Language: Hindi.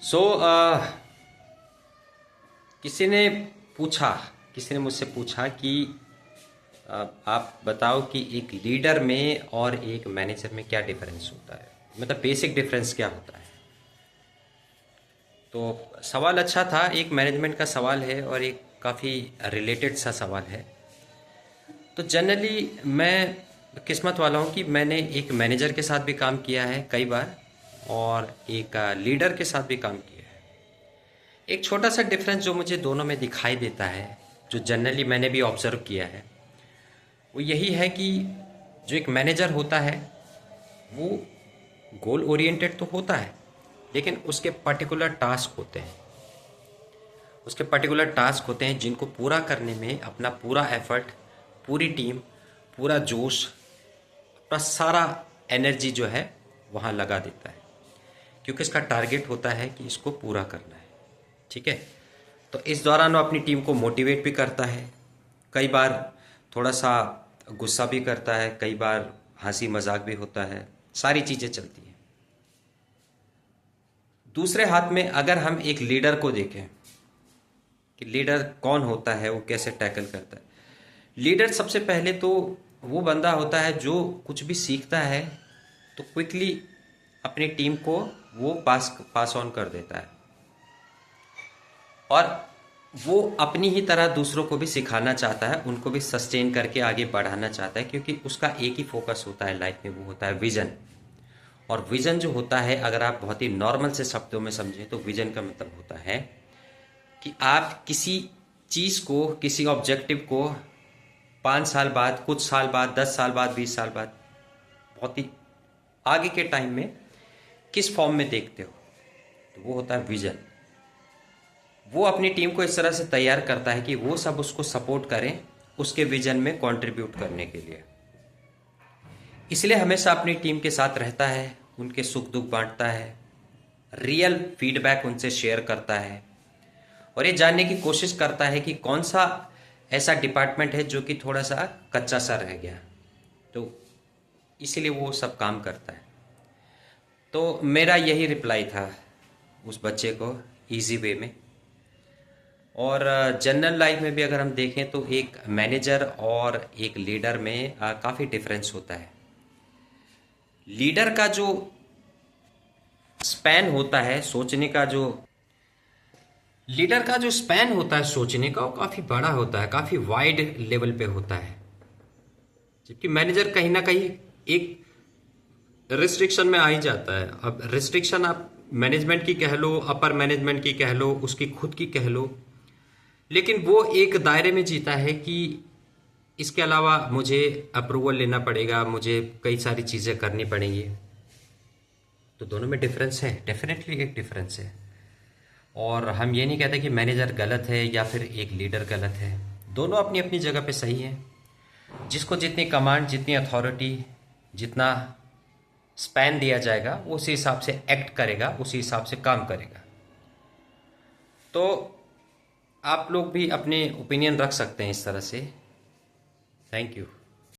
सो किसी ने किसी ने मुझसे पूछा कि आप बताओ कि एक लीडर में और एक मैनेजर में क्या डिफरेंस होता है, मतलब बेसिक डिफरेंस क्या होता है। तो सवाल अच्छा था, एक मैनेजमेंट का सवाल है और एक काफ़ी रिलेटेड सा सवाल है। तो जनरली मैं किस्मत वाला हूँ कि मैंने एक मैनेजर के साथ भी काम किया है कई बार और एक लीडर के साथ भी काम किया है। एक छोटा सा डिफरेंस जो मुझे दोनों में दिखाई देता है, जो जनरली मैंने भी ऑब्जर्व किया है, वो यही है कि जो एक मैनेजर होता है वो गोल ओरिएंटेड तो होता है, लेकिन उसके पर्टिकुलर टास्क होते हैं, जिनको पूरा करने में अपना पूरा एफर्ट, पूरी टीम, पूरा जोश, अपना सारा एनर्जी जो है वहाँ लगा देता है, क्योंकि इसका टारगेट होता है कि इसको पूरा करना है। ठीक है, तो इस दौरान वो अपनी टीम को मोटिवेट भी करता है, कई बार थोड़ा सा गुस्सा भी करता है, कई बार हंसी मजाक भी होता है, सारी चीज़ें चलती हैं। दूसरे हाथ में अगर हम एक लीडर को देखें कि लीडर कौन होता है, वो कैसे टैकल करता है। लीडर सबसे पहले तो वो बंदा होता है जो कुछ भी सीखता है तो क्विकली अपनी टीम को वो पास ऑन कर देता है, और वो अपनी ही तरह दूसरों को भी सिखाना चाहता है, उनको भी सस्टेन करके आगे बढ़ाना चाहता है, क्योंकि उसका एक ही फोकस होता है लाइफ में, वो होता है विजन। और विजन जो होता है, अगर आप बहुत ही नॉर्मल से शब्दों में समझें तो विजन का मतलब होता है कि आप किसी चीज़ को, किसी ऑब्जेक्टिव को 5 साल बाद, कुछ साल बाद, 10 साल बाद, 20 साल बाद, बहुत ही आगे के टाइम में किस फॉर्म में देखते हो, तो वो होता है विजन। वो अपनी टीम को इस तरह से तैयार करता है कि वो सब उसको सपोर्ट करें उसके विजन में कंट्रीब्यूट करने के लिए। इसलिए हमेशा अपनी टीम के साथ रहता है, उनके सुख दुख बांटता है, रियल फीडबैक उनसे शेयर करता है, और ये जानने की कोशिश करता है कि कौन सा ऐसा डिपार्टमेंट है जो कि थोड़ा सा कच्चा सा रह गया, तो इसीलिए वो सब काम करता है। तो मेरा यही रिप्लाई था उस बच्चे को, इजी वे में। और जनरल लाइफ में भी अगर हम देखें तो एक मैनेजर और एक लीडर में काफ़ी डिफरेंस होता है। लीडर का जो स्पैन होता है सोचने का, सोचने का, वो काफ़ी बड़ा होता है, काफ़ी वाइड लेवल पे होता है, जबकि मैनेजर कहीं ना कहीं एक रिस्ट्रिक्शन में आ ही जाता है। अब रिस्ट्रिक्शन आप मैनेजमेंट की कह लो, अपर मैनेजमेंट की कह लो, उसकी खुद की कह लो, लेकिन वो एक दायरे में जीता है कि इसके अलावा मुझे अप्रूवल लेना पड़ेगा, मुझे कई सारी चीज़ें करनी पड़ेंगी। तो दोनों में डिफरेंस है, डेफिनेटली एक डिफरेंस है। और हम ये नहीं कहते कि मैनेजर गलत है या फिर एक लीडर गलत है, दोनों अपनी अपनी जगह पे सही हैं। जिसको जितनी कमांड, जितनी अथॉरिटी, जितना स्पैन दिया जाएगा, वो उसी हिसाब से एक्ट करेगा, उसी हिसाब से काम करेगा। तो आप लोग भी अपने ओपिनियन रख सकते हैं इस तरह से। Thank you.